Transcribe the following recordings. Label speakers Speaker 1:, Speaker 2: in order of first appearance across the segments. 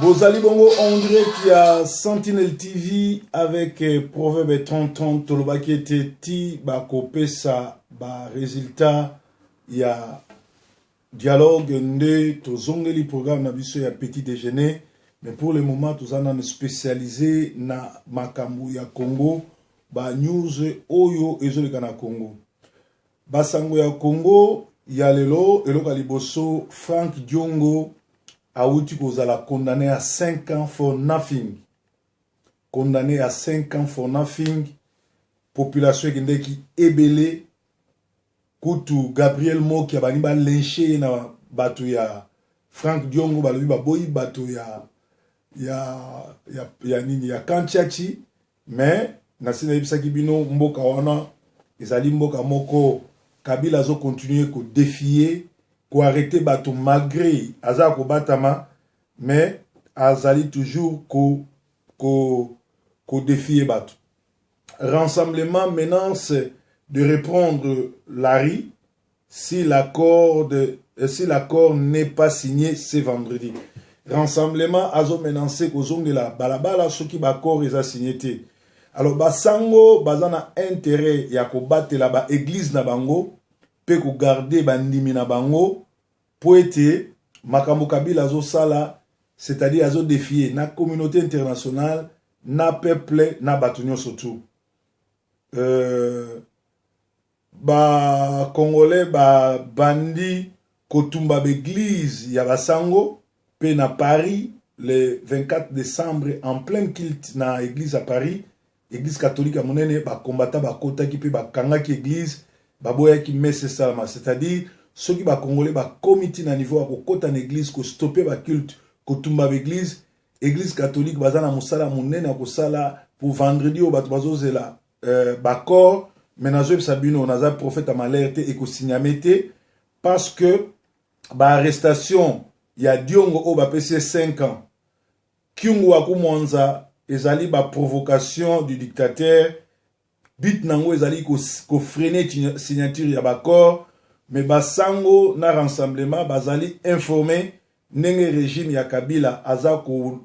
Speaker 1: Bozali Bongo André qui a Sentinel TV avec Proverbe 30-30 Tolobaki était ti bakope sa ba résultat ya dialogue nde tozongeli programme na biso ya petit déjeuner mais pour le moment tous en spécialisé na makambu ya Congo ba news oyo ezoleka na Congo basango ya Congo ya lelo eloka liboso Frank Diongo Aouti Kozala condamné à 5 ans for nothing. Condamné à 5 ans for nothing. Population qui est belée. Koutou Gabriel Mo qui a bani ba lynché na batu ya Frank Diongo balobi ba boyi batu ya nini ya Kantiachi mais nasina ibisa kibino mboka wana ezali mboka moko Kabila zo continuer ko défier ko arrêter bateau malgré aza ko batama mais azali toujours ko défier bateau. Rassemblement menace de reprendre Larry si l'accord n'est pas signé ce vendredi. Rassemblement azo menacé ko zong de la balabala soki ba accord eza signé te. Alors basango bazana intérêt ya ko batela ba église na bango pe ko garder bandimi na bango po ete makambo Kabila zo sala c'est-à-dire azo défier na communauté internationale na peuple na batunyo surtout ba congolais ba bandi kotumba l'église ya basango pe na Paris le 24 décembre en plein culte na église à Paris église catholique à monene ba combattant ba kota ki pe ba kanga ki église ba boya ki messe salama c'est-à-dire ceux qui ba congolais ba comité na niveau ko kota na église ko stopper ba culte ko tumba église catholique bazana musala monene ko sala pour vendredi au bato bazozela ba corps menazo sabino naza prophète amalerte et ko signamete parce que ba arrestation ya Diongo o ba PC 5 ans Kyungu akumonza ezali ba provocation du dictateur but nango ezali ko freiner signature ya bakor mais basango na rassemblement bazali informé nenge régime ya Kabila aza ko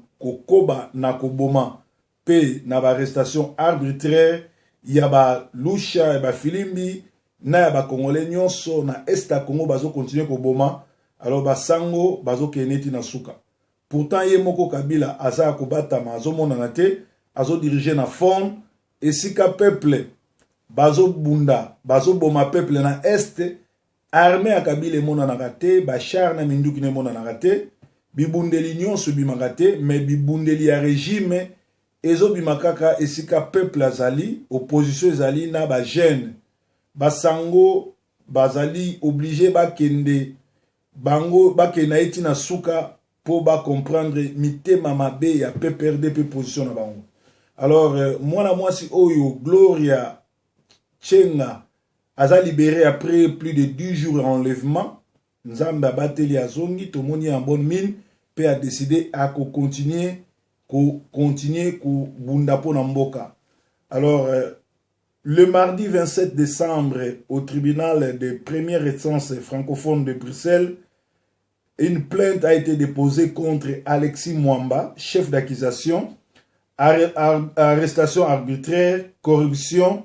Speaker 1: koba na koboma pe na ba arrestation arbitraire ya ba lusha ya ba filimbi na ya ba congolais nyonso na est à Congo bazo continuer koboma alors basango bazo keneti na suka. Pourtant, Yemoko Kabila aza kobatama azo monana te, azo diriger na forme, et si ka peuple bazo bunda, bazo boma peuple na est, armée à Kabila monana te, bachar na minduki ne monana te, bibundeli nyonso bimaka te, mais bibundeli ya régime, ezo bimakaka et si ka peuple azali, opposition azali na ba jeune, basango bazali obligé bakende, bango bakena eti na suka, pour ba comprendre mité mamabe ya PPRD pe position na bango. Alors moi si oyo Gloria Chenga aza libéré après plus de 10 jours d'enlèvement, Nzamba bateli azongi tomoni en bonne mine pe a décidé à continuer ko bunda po na mboka. Alors le mardi 27 décembre au tribunal de première instance francophone de Bruxelles, une plainte a été déposée contre Alexis Mwamba, chef d'accusation, arrestation arbitraire, corruption,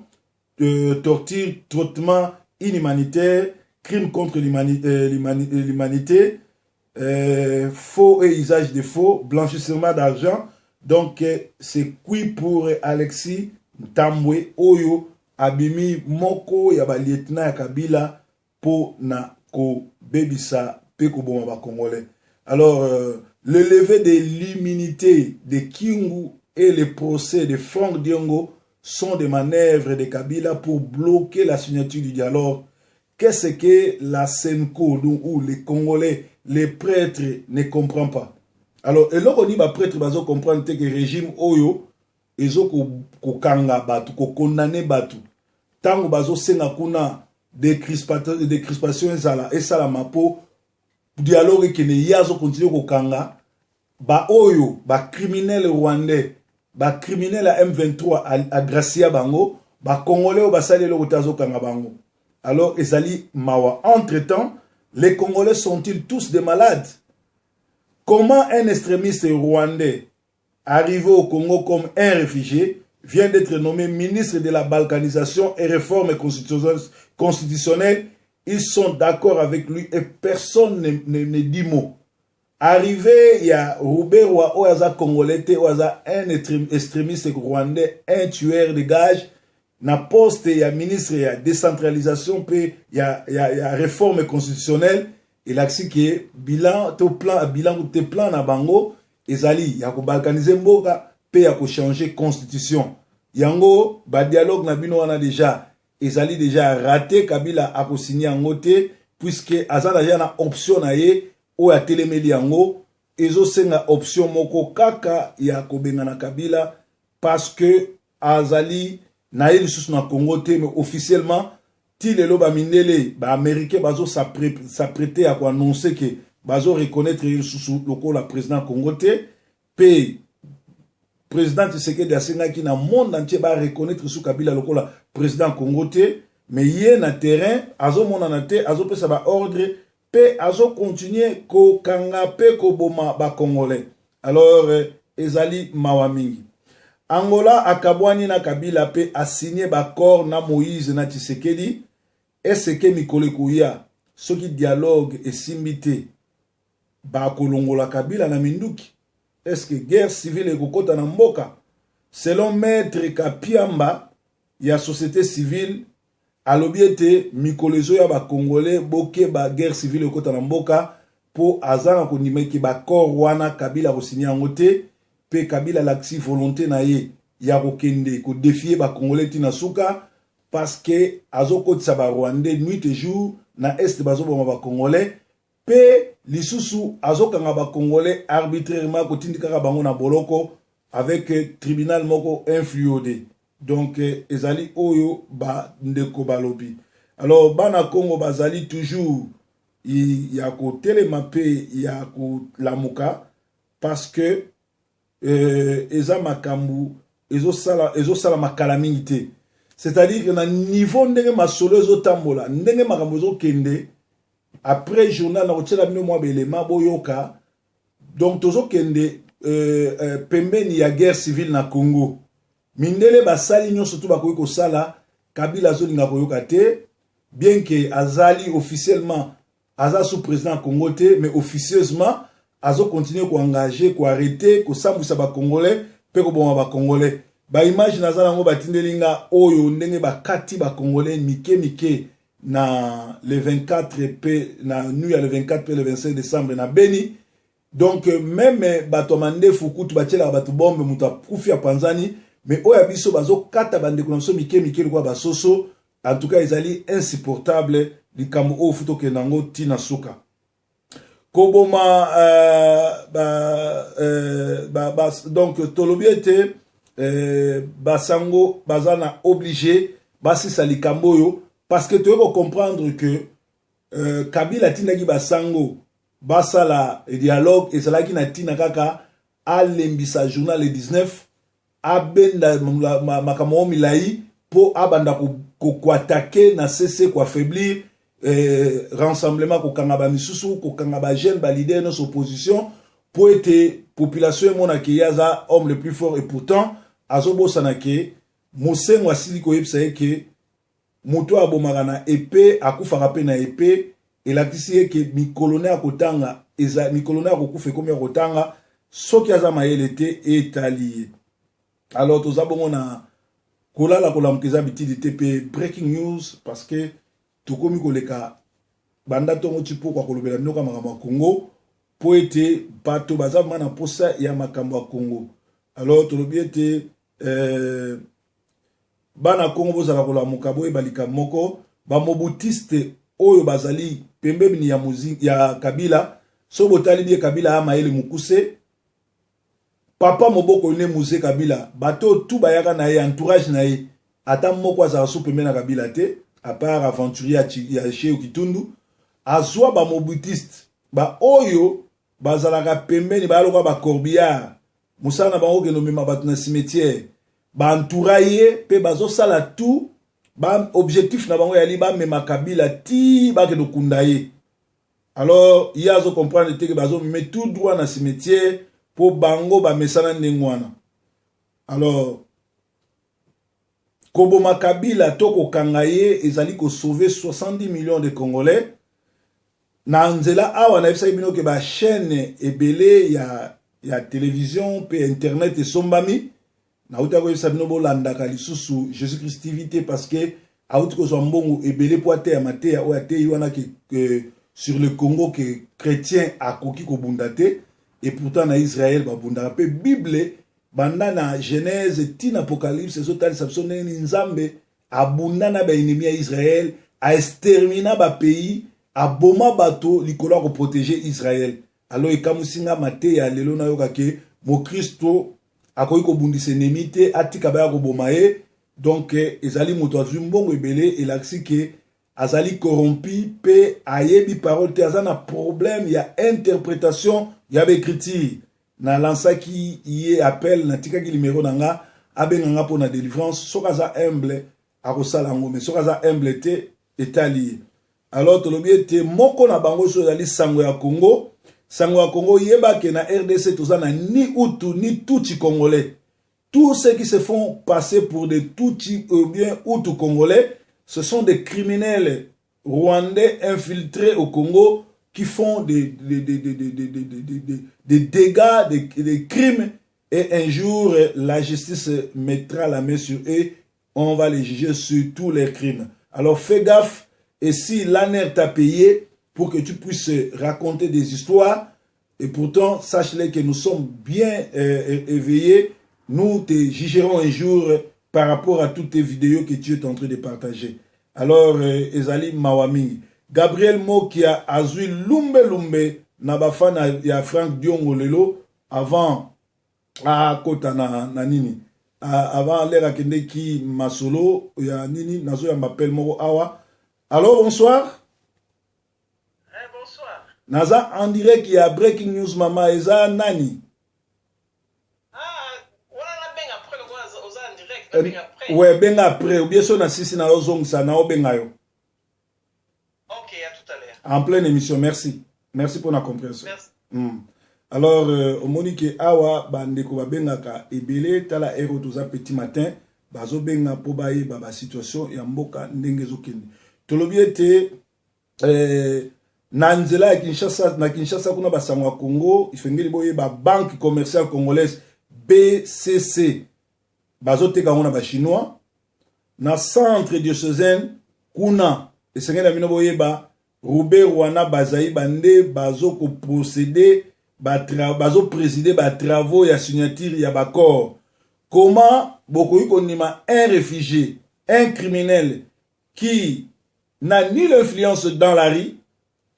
Speaker 1: torture, traitement inhumanitaire, crime contre l'humanité, faux et usage de faux, blanchissement d'argent. Donc, c'est qui pour Alexis Tambwe Oyo Abimi Moko Yaba lieutenant Kabila pour na ko bebisa. Alors, le lever de l'immunité de Kyungu et le procès de Frank Diongo sont des manœuvres de Kabila pour bloquer la signature du dialogue. Qu'est-ce que la Senko ou les Congolais, les prêtres ne comprennent pas? Alors, et là, on dit que les prêtres ne comprennent que le régime Oyo, ils ont kanga batu, condamné batu. Tant que bazo senga kuna des crispations et ça la mapo, dialogue qui ne yazo continue ko kanga ba oyo ba criminel rwandais ba criminel à M23 à Gracia bango ba congolais ba salelo kotazo kanga bango. Alors ezali mawa entre temps les Congolais sont-ils tous des malades? Comment un extrémiste rwandais arrivé au Congo comme un réfugié vient d'être nommé ministre de la balkanisation et réforme constitutionnelle. Ils sont d'accord avec lui et personne ne dit mot. Arrivé, il y a Robert Oaza Congolais, Oaza un extrémiste rwandais, un tueur de gages. Na poste, il y a ministre, il y a décentralisation, puis il y a réforme constitutionnelle. Et là, c'est que bilan, te plan na bango, ezali, ya ko balkaniser mboka, puis ya ko changer constitution. Yango, ba dialogue na bino wana déjà, ezali déjà raté, Kabila a ko signé en côté, puisque azana déjà na option na ye, o ya telemeli yango, ezo senga option moko kaka ya ko bengana Kabila, parce que azali, na ye lisusu na Congo te, mais officiellement, ti lelo ba mindele ba américain bazo s'apprêter à annoncer que bazo reconnaître lisusu loko la président Congo te, pe président Tshisekedi asenga ki na monde entier ba reconnaître sous Kabila loko la président Congo te, mais yé na terrain azo mona na te azo pesa ba ordre pe azo continuer ko kanga pe ko boma ba congolais. Alors ezali mawamingi Angola akabwani na Kabila pe a signé bakor na Moïse na Tshisekedi. Est-ce que Mikole Kouya, ce qui dialogue et simbité, ba kolongola Kabila na minduki? Est-ce que guerre civile et kokota na mboka? Selon Maître Kapiamba, il y a société civile, à l'objectif, Mikolezo ya ba Congolais, boke ba guerre civile et kokota na mboka, pour azana konime ki ba kor wana Kabila ko signé angote, pe Kabila l'axi volonté na ye ya kokende ko défier ba Congolais tina suka parce que azoko tsaba Rwandais nuit et jour na est bazo ba Congolais pe lisusu azoka nga ba Congolais arbitrairement ko tindika bango na boloko avec tribunal moko influodé. Donc ezali oyo ba ndeko balobi. Alors bana Congo bazali toujours ya ko telema pe ya ko lamuka parce que eza makambu ezo sala makala mingi te. C'est-à-dire que na niveau ndenge masolo ezo tambola ndenge makambu ezo kende après journal na kotiela bino mwa belema boyoka donc tozo kende pembeni ya guerre civile na Congo mindele basali nyonso tu bakoki kosala Kabila azolinga koyoka te bien que azali officiellement aza sous président Congo te mais officieusement azo continuer ko engager ko arrêter ko sambwisa ba Congolais pe ko boma ba Congolais ba image nazala ngo batindelinga oyo ndenge bakati ba Congolais mike na le 24 pe na nuit ya le 24 pe le 25 décembre na Beni. Donc même bato mande fukutu batiela bato bombe muta kufi ya panzani mais oya biso bazo kata bande konso mike kwa basoso en tout cas ezali insupportable likambo o futo kenango tina suka koboma donc tolobiete basango bazana obligé basi sa likambo yo parce que tu veux comprendre que Kabila tindaki basango basala dialogue et cela qui na tina kaka alembisa journal le 19 abenda makamo milai po abanda ko attaquer na cesse ko affaiblir rassemblement ko kangaba misusu ko kangaba jeune ba leader nos opposition pour être population mona ki yaza homme le plus fort et pourtant azobo sanake mosengo asili ko yebisa ke moto abomaka na épée akufaka pe na épée et la kisi ke mikolone akotanga eza mikolone akokufa komi akotanga soki aza mayele te etali. Alors tous abongo na kolala kolamkeza bitidi TP breaking news parce que tukomi koleka banda tongo tipo kwa kolobela nyoka makambo Congo po ete bato baza mana posa ya makambo ya Congo. Alors tolobiete bana Congo bozala kolamuka boye balika moko ba mobutiste oyo bazali pembeni ya muziki ya Kabila so botali bie Kabila ama ele mukuse papa moboko ne muze Kabila bato tout bayaka na ye entourage na ye ata moko azala so pembeni na Kabila te à part aventurier ya Cheo Kitundu azwa ba mobutiste ba oyo bazalaka pembeni ba loka ba corbillard musana bango ke no mema bato na cimetière ba entourailler pe bazo sala tout ba objectif na bango yali ba mema Kabila ti ba ke no kundaye Alors, il y a à comprendre que bazo met tout droit dans le cimetière pour bango ba mesana ndengwana. Alors, Kobo Makabila toko kangaye ezali ko sauver 70 millions de Congolais. Na nzela awa na bisa ibino ke ba chaîne ebele ya télévision pe internet et sombami. Na uta ko bisa bino bolanda ka lisusu Jésus Christivité parce que auti ko so mbongo ebele po ate ya mate ya o ate wana que sur le Congo que chrétien a koki ko bundate et pourtant na Israël ba bundaka pe Bible banda na Genèse tina Apocalypse zotali sapsone ni nzambe abundana ba ennemi ya Israël a extermina ba pays a boma bato likolo ko protéger Israël. Alors ekamusinga mate ya lelo na yoka ke mo Kristo akoki ko bundisa ennemi te atika ba ko bomaye donc ezali moto azwi mbongo ebele elaksi ke azali corrompu pe ayebi parole te azana problème ya interprétation ya écriture na lansaki yé appel na tikaki numéro nanga abenganga pour na délivrance sokaza humble akosala ngo mais sokaza humble te etali. Alors tolobi ete moko na bango so ezali sango ya Congo yeba ke na RDC tozana ni Hutu ni Tutsi congolais. Tous ceux qui se font passer pour des Tutsi ou bien Hutu congolais, ce sont des criminels rwandais infiltrés au Congo qui font des dégâts, des crimes, et un jour la justice mettra la main sur eux, on va les juger sur tous les crimes. Alors fais gaffe, et si l'ANER t'a payé pour que tu puisses raconter des histoires, et pourtant sache-les que nous sommes bien éveillés, nous te jugerons un jour par rapport à toutes tes vidéos que tu es en train de partager. Alors, Ezali Mawami, Gabriel Mokia azui lumbe na bafana ya Frank Diongo lelo avant a kota na nini avant l'era kende ki masolo ya nini nazo ya m'appelle moko awa. Alors bonsoir.
Speaker 2: Bonsoir.
Speaker 1: Naza en direct il y a breaking news mama eza nani. Ouais, ben après, ou bien sûr, na sisi na ozong sa na obenga yo.
Speaker 2: Ok, à tout à l'heure.
Speaker 1: En pleine émission, merci. Merci pour la compréhension.
Speaker 2: Merci.
Speaker 1: Alors, au monique awa bandeko babengaka ebele tala ero toza petit matin, bazo benga po baye ba situation ya mboka ndenge zokende. Tolobi ete na nzela ya Kinshasa kuna basango Congo, ifengeli boye ba banque commerciale congolaise BCC. Bazote kangona ba chinois na centre diocésain kuna esengeli na bino boyeba Robert Wana bazai bande bazo ko procéder bazo présider ba travaux ya signature ya baccord. Comment bokoyi konima un réfugié, un criminel qui n'a ni l'influence dans la rue,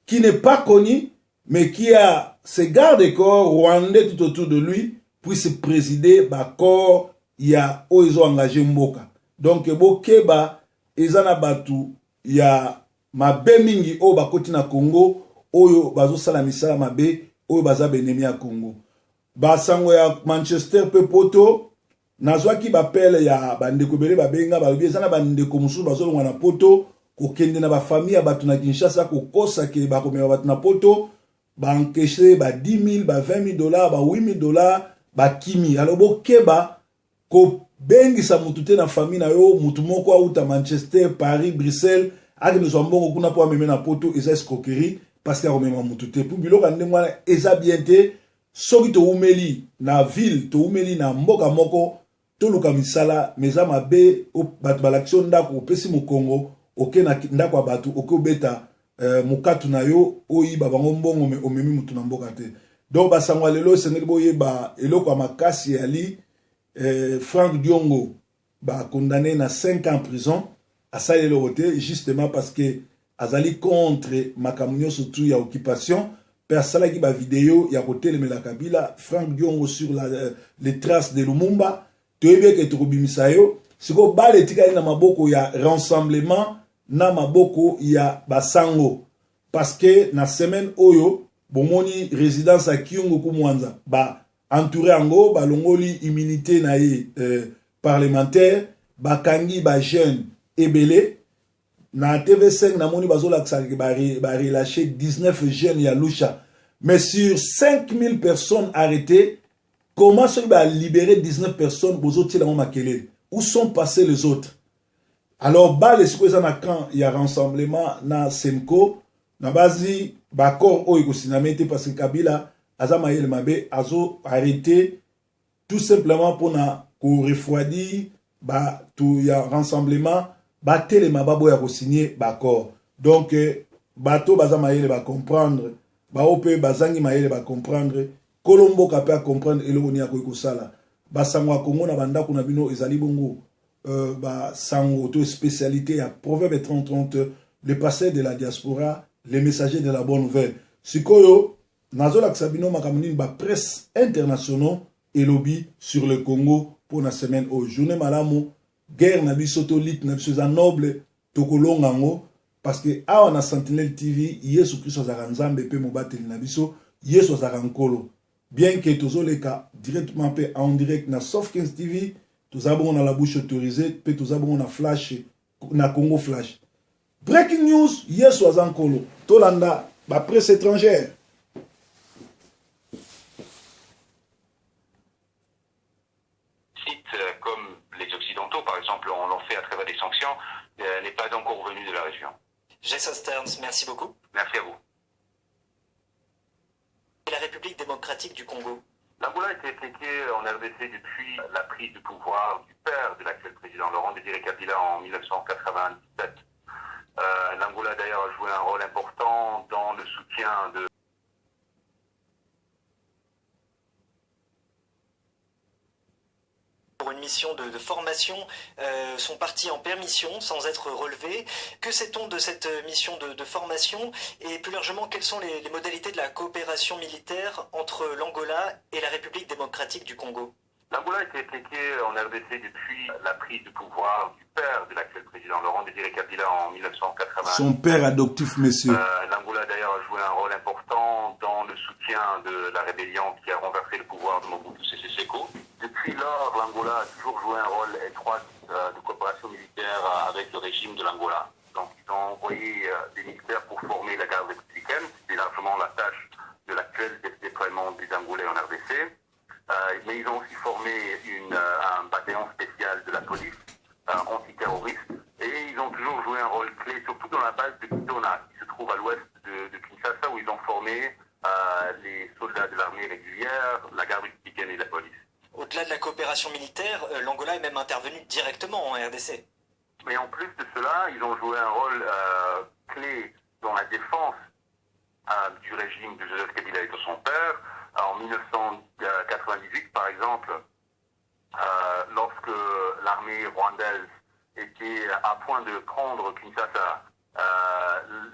Speaker 1: qui n'est pas connu mais qui a ses gardes-corps rwandais tout autour de lui puisse présider baccord ya oizo engagé mboka. Donc bokeba ezana batu ya mabe mingi o bakoti na Congo oyo bazo sala misala mabe oyo baza benemi ya Congo. Basango ya Manchester pe poto nazwaki bapele ya bandeko bele babenga balobi ezana bandeko mususu bazolongwa na poto kokende na ba famille ya batu na Kinshasa kokosa ke bakomema batu na poto bankeshe ba 10 000 ba 20 000 dollars ba 8 000 dollars ba kimi. Alors bokeba ko bengisa mutu te na famille na yo mutu moko auta Manchester, Paris, Bruxelles ake bezo mbongo kuna po ameme na poto eza escroquerie parce que amema mutu te pour biloko ndengwana eza bien te soki to umeli na ville to umeli na mboka moko to luka misala meza mabe batu balaction ndako opesi mu Congo oke na ndako ya batu oke obeta mukatu na yo oyiba bango mbongo me omemi mutu na mboka te. Donc basangwa lelo sengeli boyeba eloko ya makasi ali Frank Diongo condamné à 5 ans en prison à ça il est justement parce que azali contre makamunyo surtout ya occupation persala qui ba vidéo ya côté le la Kabila Frank Diongo sur les traces de Lumumba toyebe ke tokobimisa yo siko bale tikali na maboko ya rassemblement na maboko ya basango parce que na semaine oyo bomoni résidence à Kiongo kumwanza entouré ango balongoli immunité nae parlementaire bakangi ba jeune ebele na TV5 namoni bazolakisa relâché 19 jeunes ya Lusha. Mais sur 5000 personnes arrêtées, comment ceux qui libérer 19 personnes où sont passés les autres? Alors, les quand il y a rassemblement na Semco, na basi bakor o ikosinamete parce que Kabila azamaye mabe azo arrêté tout simplement pour na ko refroidir tout y a rassemblement tele mababo ya ko signer bakor. Donc bato bazamaye ba comprendre ope bazangi maye ba comprendre Kolombo kapé à comprendre eloni ya ko sala basangwa Kongo na banda kuna bino ezali bongo sango to spécialité à proverbe 30-30 le passé de la diaspora les messagers de la bonne nouvelle sikoyo nazola ksabino makamuni ba presse internationaux et lobby sur le Congo pour la semaine au journée malamu guerre na biso to lit na biso za noble tokolongango parce que awa na Sentinelle TV Yesu Christo za nzambe pe mobateli na biso Yesu za nkolo bien que tozoleka directement en direct na Soft 15 TV tous avons la bouche autorisée, puis tous avons na flash, na Congo Flash. Breaking news, yes Wazan Kolo, Tolanda, la presse étrangère.
Speaker 3: Sites comme les Occidentaux, par exemple, on l'en fait à travers des sanctions, n'est pas encore venu de la région.
Speaker 4: Jason Stearns, merci beaucoup.
Speaker 3: Merci à vous.
Speaker 4: La République démocratique du Congo.
Speaker 3: L'Angola a été impliquée en RDC depuis la prise de pouvoir du père de l'actuel président Laurent Désiré Kabila en 1997. L'Angola d'ailleurs a joué un rôle important dans le soutien de
Speaker 4: pour une mission de formation sont partis en permission sans être relevés. Que sait-on de cette mission de formation et plus largement quelles sont les modalités de la coopération militaire entre l'Angola et la République démocratique du Congo?
Speaker 3: L'Angola a été impliquée en RDC depuis la prise de pouvoir du père de l'actuel président Laurent Désiré Kabila en 1980.
Speaker 1: Son père adoptif, monsieur.
Speaker 3: L'Angola d'ailleurs a joué un rôle important dans le soutien de la rébellion qui a renversé le pouvoir de Mobutu Sese Seko. Depuis lors, l'Angola a toujours joué un rôle étroit de coopération militaire avec le régime de l'Angola. Donc ils ont envoyé des militaires pour former la garde républicaine. C'est largement la tâche de l'actuel déploiement des Angolais en RDC. Mais ils ont aussi formé un bataillon spécial de la police antiterroriste et ils ont toujours joué un rôle clé, surtout dans la base de Kitona, qui se trouve à l'ouest de Kinshasa, où ils ont formé les soldats de l'armée régulière, la garde républicaine et la police.
Speaker 4: Au-delà de la coopération militaire, l'Angola est même intervenu directement en RDC.
Speaker 3: Mais en plus de cela, ils ont joué un rôle clé dans la défense du régime de Joseph Kabila et de son père. En 1998, par exemple, lorsque l'armée rwandaise était à point de prendre Kinshasa,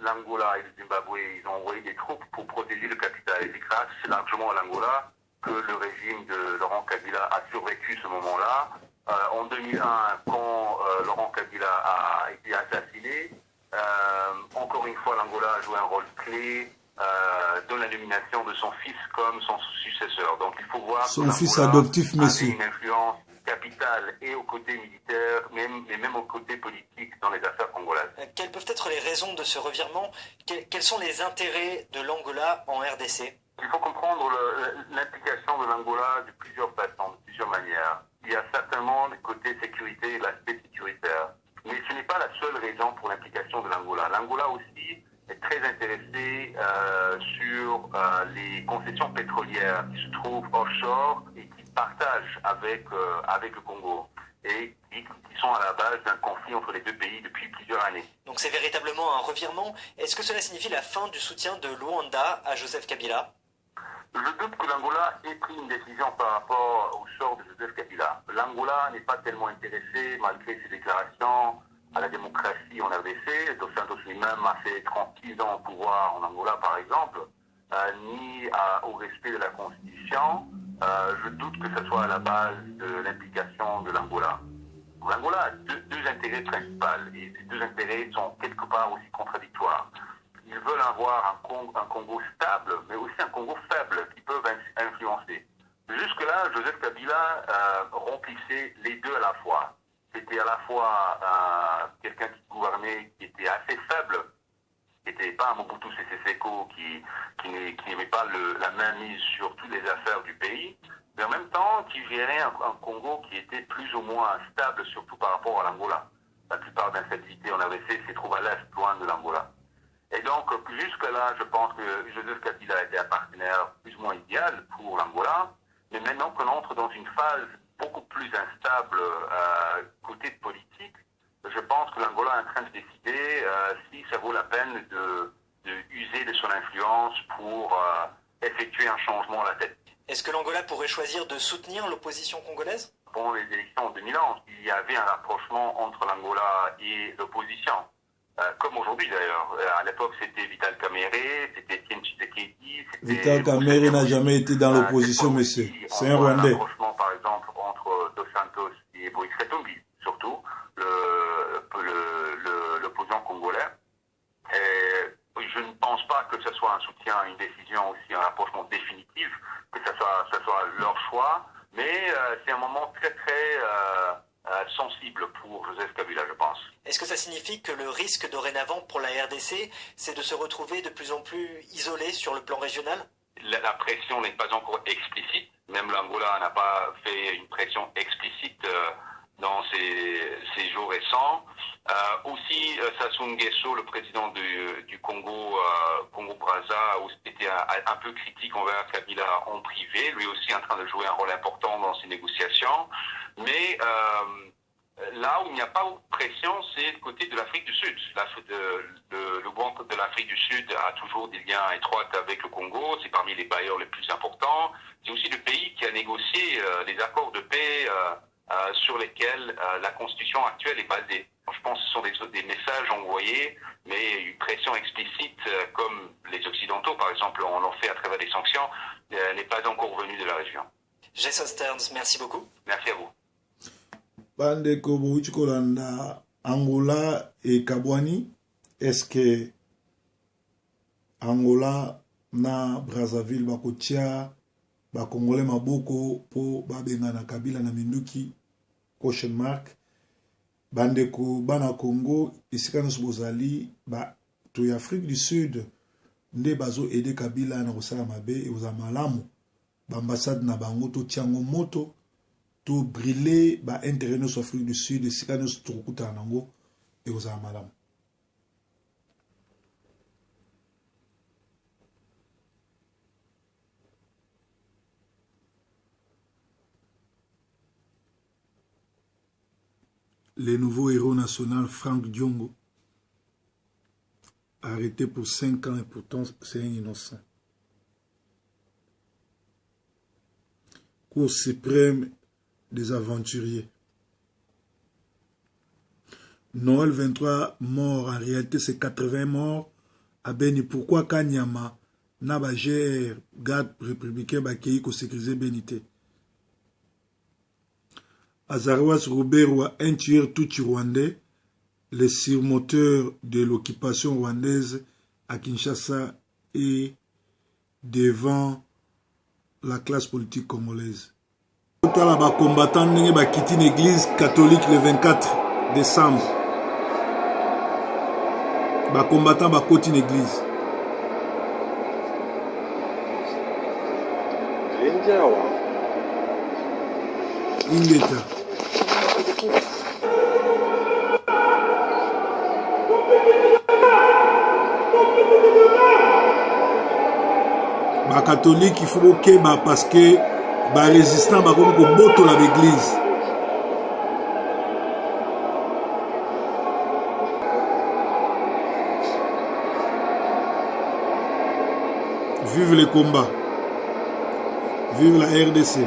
Speaker 3: l'Angola et le Zimbabwe, ils ont envoyé des troupes pour protéger le capital. Et c'est grâce largement à l'Angola que le régime de Laurent Kabila a survécu ce moment-là. En 2001, quand Laurent Kabila a été assassiné, encore une fois, l'Angola a joué un rôle clé dans la nomination de son fils comme son successeur. Donc il faut voir
Speaker 1: son fils adoptif, monsieur,
Speaker 3: une influence capitale et au côté militaire, mais même au côté politique dans les affaires congolaises.
Speaker 4: Quelles peuvent être les raisons de ce revirement? Quels sont les intérêts de l'Angola en RDC?
Speaker 3: Il faut comprendre l'implication de l'Angola de plusieurs façons, de plusieurs manières. Il y a certainement le côté sécurité et l'aspect sécuritaire. Mais ce n'est pas la seule raison pour l'implication de l'Angola. L'Angola aussi est très intéressé sur les concessions pétrolières qui se trouvent offshore et qui partagent avec le Congo et qui sont à la base d'un conflit entre les deux pays depuis plusieurs années.
Speaker 4: Donc c'est véritablement un revirement. Est-ce que cela signifie la fin du soutien de Luanda à Joseph Kabila?
Speaker 3: Je doute que l'Angola ait pris une décision par rapport au sort de Joseph Kabila. L'Angola n'est pas tellement intéressé, malgré ses déclarations, à la démocratie en RDC. Dos Santos lui-même a fait 36 ans au pouvoir en Angola, par exemple, ni au respect de la Constitution. Je doute que ce soit à la base de l'implication de l'Angola. L'Angola a deux intérêts principaux, et ces deux intérêts sont quelque part aussi contradictoires. Ils veulent avoir un Congo stable, mais aussi un Congo faible, qui peuvent influencer. Jusque-là, Joseph Kabila remplissait les deux à la fois. c'était à la fois quelqu'un qui gouvernait, qui était assez faible, qui n'était pas un Mobutu Sese Seko, qui n'aimait pas la main mise sur toutes les affaires du pays, mais en même temps qui gérait un Congo qui était plus ou moins stable, surtout par rapport à l'Angola. La plupart d'instabilités en RDC se trouvent à l'est, loin de l'Angola. Et donc, jusque-là, je pense que Joseph Kabila était un partenaire plus ou moins idéal pour l'Angola, mais maintenant qu'on entre dans une phase beaucoup plus instable côté politique, je pense que l'Angola est en train de décider si ça vaut la peine de user de son influence pour effectuer un changement à la tête.
Speaker 4: Est-ce que l'Angola pourrait choisir de soutenir l'opposition congolaise?
Speaker 3: Pendant les élections en 2011, il y avait un rapprochement entre l'Angola et l'opposition. Comme aujourd'hui d'ailleurs. À l'époque, c'était Vital Kamerhe, c'était Etienne Tshisekedi.
Speaker 1: Vital Kamerhe n'a jamais été dans l'opposition, monsieur. C'est un Rwandais.
Speaker 3: Un rapprochement, par exemple, entre Dos Santos et Moïse Katumbi, surtout, l'opposant congolais. Et je ne pense pas que ce soit un soutien, une décision aussi, un rapprochement définitif, que ce soit leur choix, mais c'est un moment très, très sensible pour Joseph Kabila, je pense.
Speaker 4: Est-ce que ça signifie que le risque dorénavant pour la RDC, c'est de se retrouver de plus en plus isolé sur le plan régional?
Speaker 3: La pression n'est pas encore explicite. Même l'Angola n'a pas fait une pression explicite dans ces jours récents. Aussi, Sassou Nguesso, le président du Congo, Congo-Brazza, a été un peu critique envers Kabila en privé, lui aussi en train de jouer un rôle important dans ces négociations. Mais là où il n'y a pas de pression, c'est le côté de l'Afrique du Sud. Le gouvernement de l'Afrique du Sud a toujours des liens étroits avec le Congo, c'est parmi les bailleurs les plus importants. C'est aussi le pays qui a négocié les accords de paix sur lesquels la constitution actuelle est basée. Je pense que ce sont des messages envoyés, mais une pression explicite, comme les Occidentaux, par exemple, on l'ont fait à travers des sanctions, n'est pas encore venue de la région.
Speaker 4: Jason Stearns, merci beaucoup.
Speaker 3: Merci à vous.
Speaker 1: Bandeko bouti kolanda Angola et Kabwani, est-ce que Angola na Brazzaville bakotia ba Congolais maboko po babenga na Kabila na Minduki question mark bandeko bana Congo isika nyonso bozali ba to ya Afrique du Sud nde bazo aider Kabila na kosala mabe e oza malamu ba ambassade na bango to tiango moto to brûler ba intérêt no Afrique du Sud isika nyonso tokuta nango e oza malamu. Le nouveau héros national Franck Diongo, arrêté pour 5 ans et pourtant c'est un innocent. Cour suprême des aventuriers. Noël 23 morts, en réalité c'est 80 morts à Beni. Pourquoi Kanyama n'a pas géré garde républicain qui a sécurisé Benité? Azarouas Rouberwa, un tueur tout rwandais, le surmoteur de l'occupation rwandaise à Kinshasa et devant la classe politique congolaise. Tala ba combattant n'enge ba quitté l'église catholique le 24 décembre. Ba combattant ba quitté l'église. Ingeta. Ba catholique il faut que ba parce que ba résistant ba comme ko boto la l'église. Vive les combats. Vive la RDC.